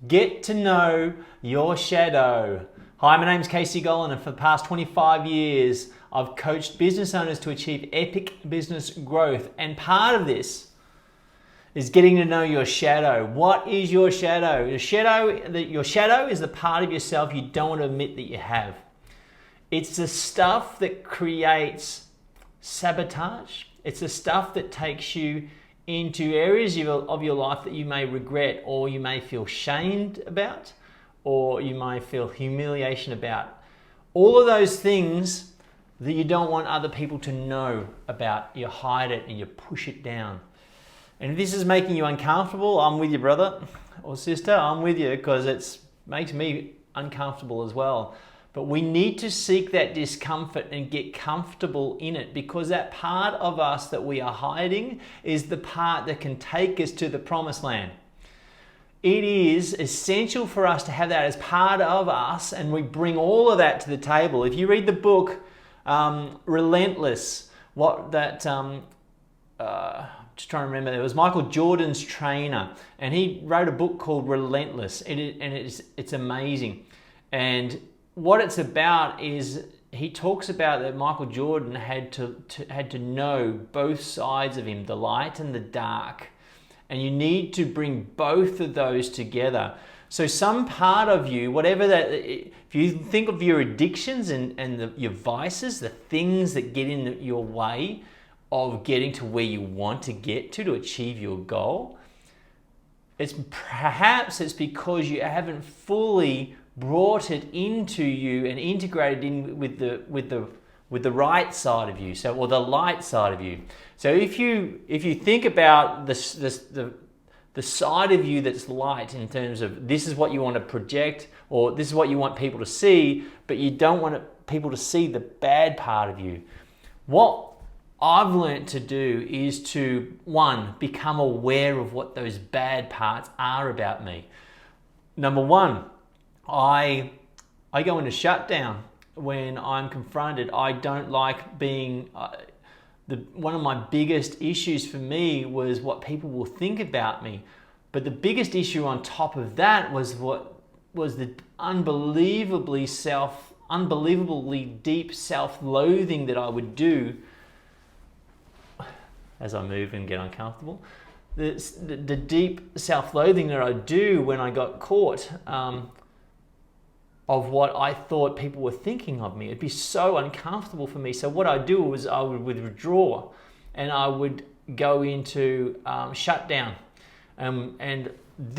Get to know your shadow. Hi, my name's Casey Gollan, and for the past 25 years, I've coached business owners to achieve epic business growth. And part of this is getting to know your shadow. What is your shadow? Your shadow is the part of yourself you don't want to admit that you have. It's the stuff that creates sabotage. It's the stuff that takes you into areas of your life that you may regret, or you may feel shamed about, or you may feel humiliation about. All of those things that you don't want other people to know about, you hide it and you push it down. And if this is making you uncomfortable, I'm with you, brother or sister. I'm with you, because it makes me uncomfortable as well. But we need to seek that discomfort and get comfortable in it, because that part of us that we are hiding is the part that can take us to the promised land. It is essential for us to have that as part of us, and we bring all of that to the table. If you read the book Relentless, just trying to remember, it was Michael Jordan's trainer, and he wrote a book called Relentless, and it's amazing. And what it's about is, he talks about that Michael Jordan had to know both sides of him, the light and the dark, and you need to bring both of those together. So some part of you, whatever that, if you think of your addictions and your vices, the things that get in your way of getting to where you want to get to achieve your goal, it's because you haven't fully brought it into you and integrated in with the right side of you, or the light side of you. So if you think about the side of you that's light, in terms of this is what you want to project, or this is what you want people to see, but you don't want people to see the bad part of you. What I've learned to do is to, one, become aware of what those bad parts are about me. Number one, I go into shutdown when I'm confronted. I don't like being... one of my biggest issues for me was what people will think about me. But the biggest issue on top of that was the unbelievably deep self-loathing that I would do as I move and get uncomfortable. The deep self-loathing that I do when I got caught of what I thought people were thinking of me. It'd be so uncomfortable for me. So what I'd do was I would withdraw, and I would go into shutdown. And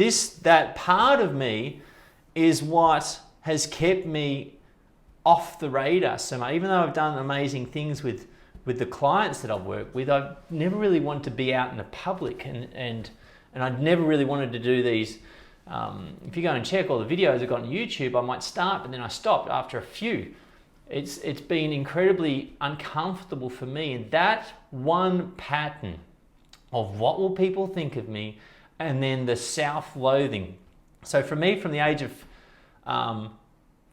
that part of me is what has kept me off the radar. So even though I've done amazing things with the clients that I've worked with, I've never really wanted to be out in the public, and I'd never really wanted to do these. If you go and check all the videos I've got on YouTube, I might start, but then I stopped after a few. It's been incredibly uncomfortable for me, and that one pattern of what will people think of me, and then the self-loathing. So for me, from the age of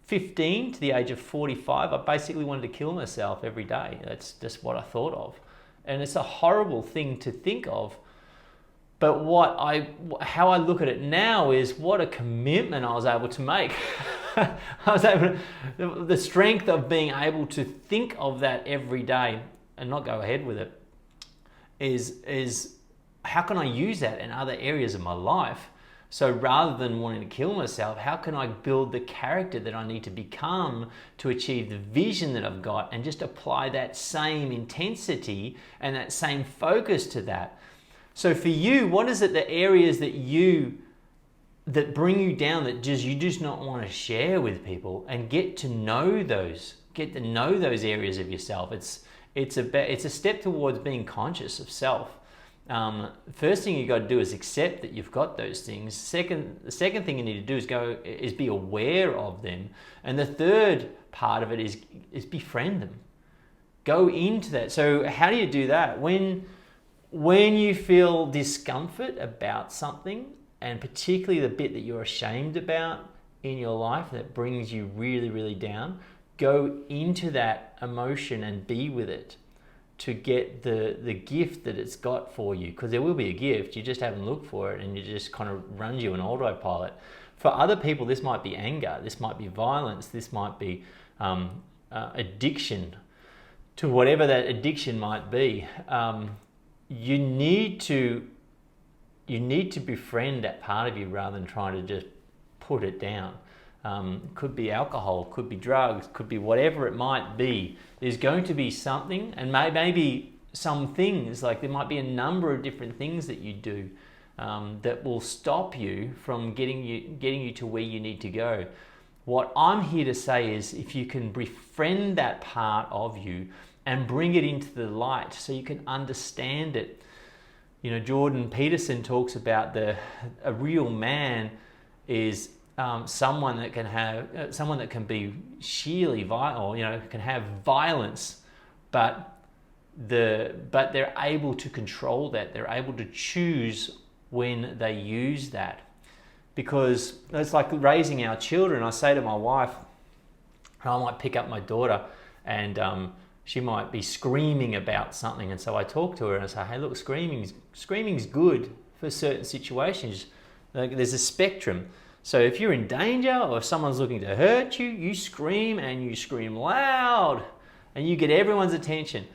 15 to the age of 45, I basically wanted to kill myself every day. That's just what I thought of. And it's a horrible thing to think of. But how I look at it now is what a commitment I was able to make. The strength of being able to think of that every day and not go ahead with it is how can I use that in other areas of my life? So rather than wanting to kill myself, how can I build the character that I need to become to achieve the vision that I've got, and just apply that same intensity and that same focus to that? So for you, what is it, the areas that bring you down, that you just not want to share with people, and get to know those areas of yourself? It's a step towards being conscious of self. First thing you got to do is accept that you've got those things. The second thing you need to do is be aware of them, and the third part of it is befriend them. Go into that. So how do you do that? When you feel discomfort about something, and particularly the bit that you're ashamed about in your life that brings you really, really down, go into that emotion and be with it. to get the gift that it's got for you, because there will be a gift, you just haven't looked for it and it just kind of runs you an autopilot. For other people, this might be anger, this might be violence, this might be addiction to whatever that addiction might be. You need to befriend that part of you rather than trying to just put it down. Could be alcohol, could be drugs, could be whatever it might be. There's going to be something, and maybe some things, like there might be a number of different things that you do that will stop you from getting you to where you need to go. What I'm here to say is, if you can befriend that part of you and bring it into the light so you can understand it. You know, Jordan Peterson talks about a real man is someone that can be sheerly violent, or, you know, can have violence, but they're able to control that. They're able to choose when they use that, because it's like raising our children. I say to my wife, I might pick up my daughter and she might be screaming about something, and so I talk to her and I say, hey, look, screaming's good for certain situations. Like, there's a spectrum. So if you're in danger or if someone's looking to hurt you, you scream, and you scream loud and you get everyone's attention.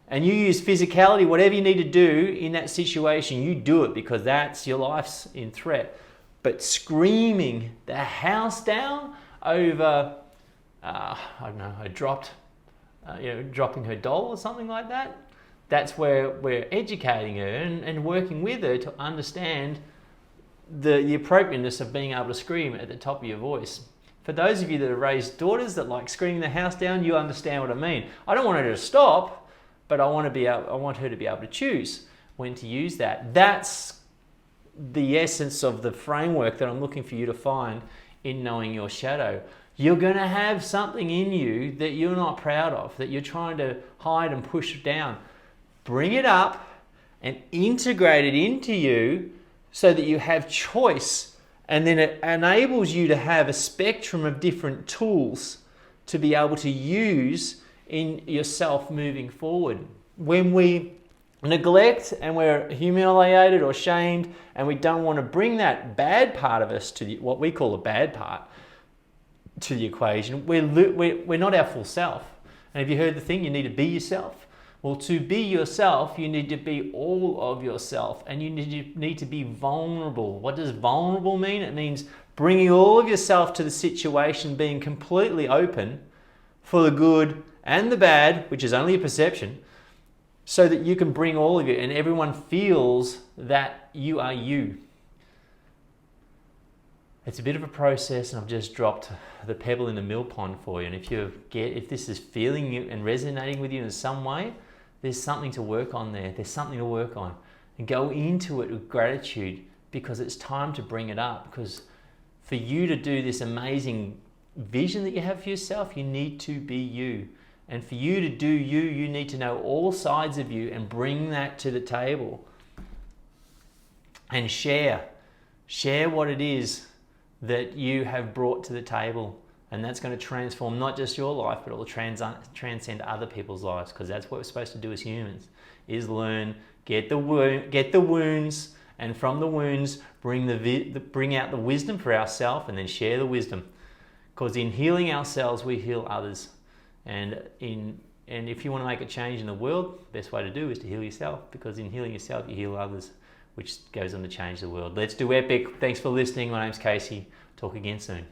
And you use physicality, whatever you need to do in that situation, you do it, because that's your life's in threat. But screaming the house down over, I don't know, dropping her doll or something like that, that's where we're educating her and working with her to understand the appropriateness of being able to scream at the top of your voice. For those of you that have raised daughters that like screaming the house down, you understand what I mean. I don't want her to stop, but I want her to be able to choose when to use that. That's the essence of the framework that I'm looking for you to find in knowing your shadow. You're going to have something in you that you're not proud of, that you're trying to hide and push down. Bring it up and integrate it into you so that you have choice, and then it enables you to have a spectrum of different tools to be able to use in yourself moving forward. When we neglect and we're humiliated or shamed, and we don't want to bring that bad part of us to what we call a bad part to the equation, we're not our full self. And have you heard the thing, you need to be yourself? Well, to be yourself, you need to be all of yourself, and you need to be vulnerable. What does vulnerable mean? It means bringing all of yourself to the situation, being completely open for the good and the bad, which is only a perception, so that you can bring all of it and everyone feels that you are you. It's a bit of a process, and I've just dropped the pebble in the mill pond for you. And if this is feeling you and resonating with you in some way, there's something to work on there. There's something to work on. And go into it with gratitude, because it's time to bring it up. Because for you to do this amazing vision that you have for yourself, you need to be you. And for you to do you, you need to know all sides of you and bring that to the table. And share what it is that you have brought to the table. And that's going to transform not just your life, but it will transcend other people's lives, because that's what we're supposed to do as humans, is learn, get the wounds, and from the wounds bring out the wisdom for ourselves, and then share the wisdom. Because in healing ourselves, we heal others. And if you want to make a change in the world, the best way to do is to heal yourself, because in healing yourself, you heal others, which goes on to change the world. Let's do epic. Thanks for listening. My name's Casey. Talk again soon.